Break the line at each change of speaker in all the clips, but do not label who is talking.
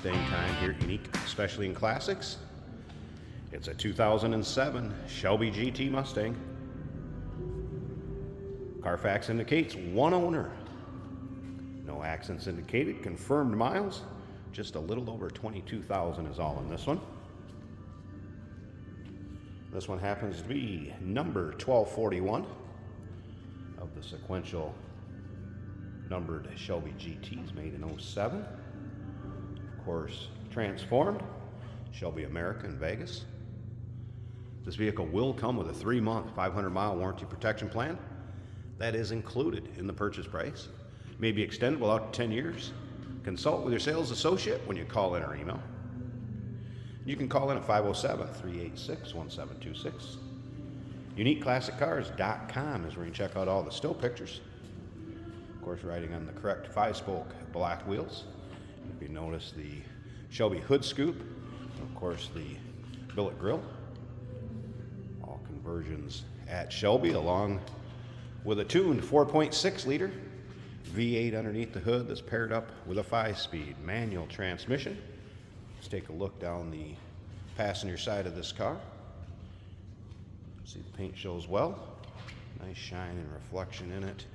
Mustang time here at Unique, especially in classics. It's a 2007 Shelby GT Mustang. Carfax indicates one owner. No accidents indicated. Confirmed miles. Just a little over 22,000 is all in this one. This one happens to be number 1241 of the sequential numbered Shelby GTs made in 07. Of course, transformed. Shelby America in Vegas. This vehicle will come with a 3-month, 500-mile warranty protection plan. That is included in the purchase price. May be extendable out to 10 years. Consult with your sales associate when you call in or email. You can call in at 507-386-1726. UniqueClassicCars.com is where you can check out all the still pictures. Of course, riding on the correct 5-spoke black wheels. If you notice the Shelby hood scoop, of course the billet grille. All conversions at Shelby, along with a tuned 4.6 liter V8 underneath the hood that's paired up with a 5-speed manual transmission. Let's take a look down the passenger side of this car. See, the paint shows well. Nice shine and reflection in it.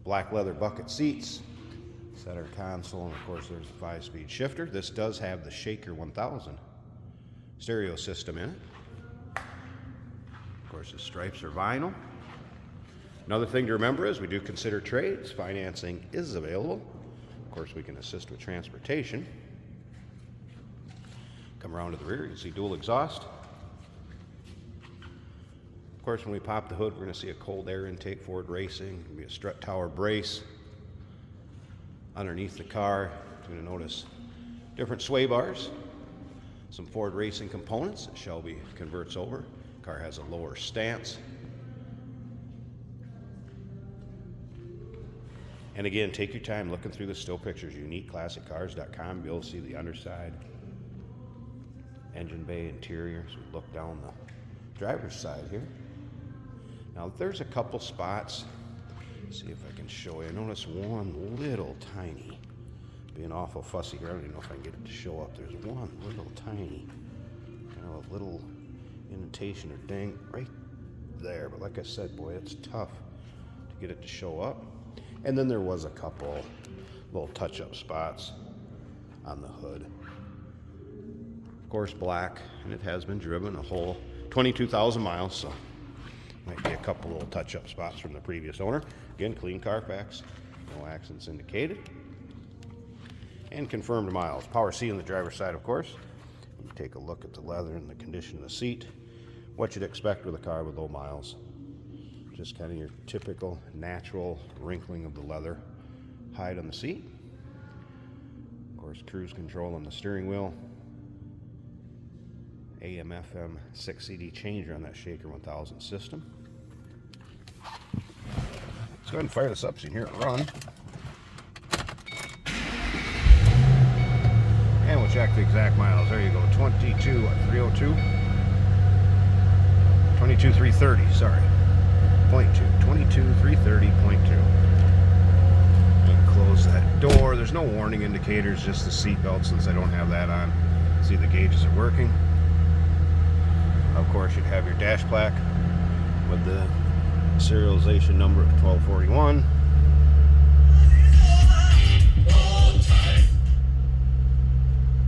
Black leather bucket seats. Center console, and of course there's a 5-speed shifter. This does have the Shaker 1000 stereo system in it. Of course, the stripes are vinyl. Another thing to remember is we do consider trades. Financing is available. Of course, we can assist with transportation. Come around to the rear, you can see dual exhaust. Of course, when we pop the hood, we're going to see a cold air intake, Ford Racing. There'll be a strut tower brace underneath the car. You're going to notice different sway bars, some Ford Racing components that Shelby converts over. The car has a lower stance. And again, take your time looking through the still pictures. UniqueClassicCars.com. You'll see the underside, engine bay interior. So we look down the driver's side here. Now there's a couple spots. Let's see if I can show you. I notice one little tiny, being awful fussy here. I don't even know if I can get it to show up. There's one little tiny, a little indentation or ding right there. But like I said, boy, it's tough to get it to show up. And then there was a couple little touch-up spots on the hood. Of course, black, and it has been driven a whole 22,000 miles, so might be a couple little touch-up spots from the previous owner. Again, clean Carfax, no accidents indicated, and confirmed miles. Power seat on the driver's side, of course. You take a look at the leather and the condition of the seat. What you'd expect with a car with low miles. Just kind of your typical natural wrinkling of the leather hide on the seat. Of course, cruise control on the steering wheel. AM, FM, 6 CD changer on that Shaker 1000 system. Let's go ahead and fire this up so you can hear it run. And we'll check the exact miles. There you go, 22,302. 22,330, sorry. 22,330.2. And close that door. There's no warning indicators, just the seat belt since I don't have that on. See, the gauges are working. Of course, you'd have your dash plaque with the serialization number of 1241.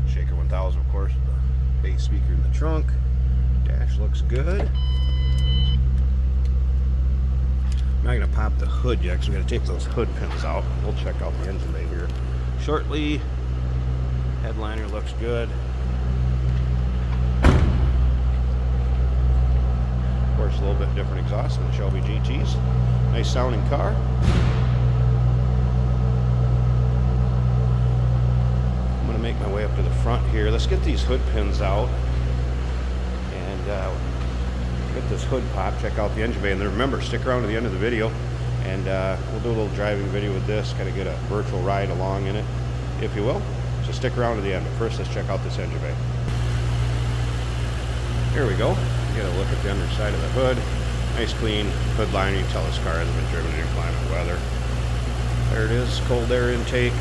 Shaker 1000, of course, the bass speaker in the trunk. Dash looks good. I'm not going to pop the hood yet because we're going to take those hood pins out. We'll check out the engine bay here shortly. Headliner looks good. Of course, a little bit different exhaust than the Shelby GTs. Nice sounding car. I'm going to make my way up to the front here. Let's get these hood pins out and get this hood pop, check out the engine bay, and then remember, stick around to the end of the video, and we'll do a little driving video with this, kind of get a virtual ride along in it, if you will. So stick around to the end, but first let's check out this engine bay. Here we go. Get a look at the underside of the hood. Nice clean hood liner. You can tell this car hasn't been driven in inclement weather. There it is, cold air intake.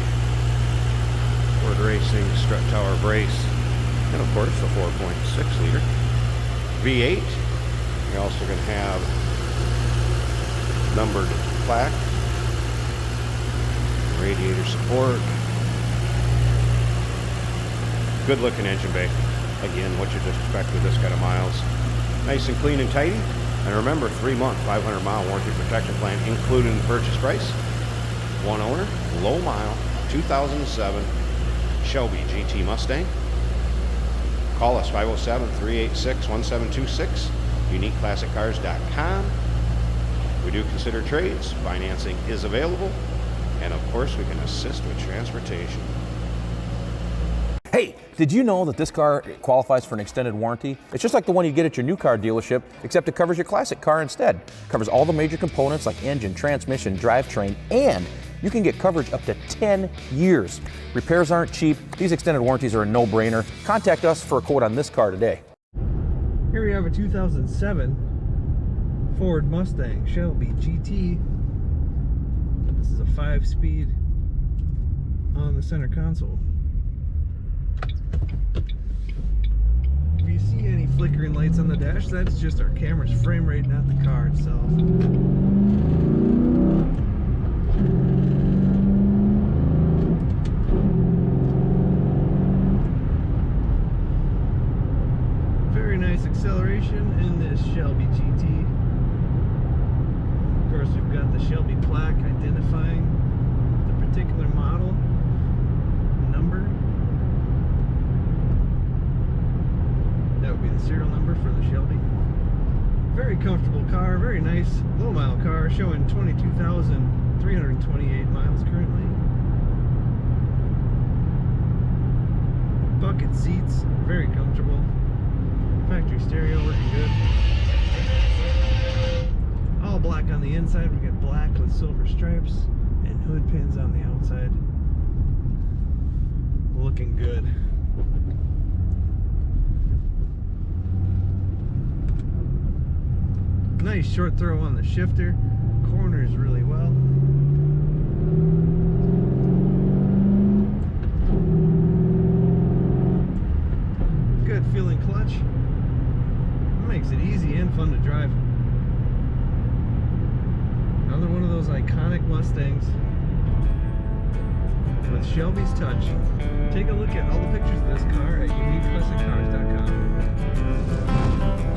Ford Racing strut tower brace, and of course the 4.6 liter V8. You're also going to have numbered plaque, radiator support. Good looking engine bay. Again, what you just expect with this kind of miles. Nice and clean and tidy. And remember, 3-month, 500-mile warranty protection plan included in the purchase price. One owner, low mile, 2007 Shelby GT Mustang. Call us 507-386-1726, uniqueclassiccars.com. We do consider trades. Financing is available. And of course, we can assist with transportation.
Hey, did you know that this car qualifies for an extended warranty? It's just like the one you get at your new car dealership, except it covers your classic car instead. It covers all the major components like engine, transmission, drivetrain, and you can get coverage up to 10 years. Repairs aren't cheap. These extended warranties are a no-brainer. Contact us for a quote on this car today.
Here we have a 2007 Ford Mustang Shelby GT. This is a 5-speed on the center console. If you see any flickering lights on the dash, that's just our camera's frame rate, not the car itself. Very nice acceleration in this Shelby GT. Of course, we've got the Shelby plaque identifying the particular model, number. That would be the serial number for the Shelby. Very comfortable car, very nice low mile car, showing 22,328 miles currently. Bucket seats, very comfortable. Factory stereo working good. All black on the inside. We got black with silver stripes and hood pins on the outside. Looking good. Nice short throw on the shifter. Corners really well. Good feeling clutch. Makes it easy and fun to drive. Another one of those iconic Mustangs with Shelby's touch. Take a look at all the pictures of this car at uniqueclassiccars.com.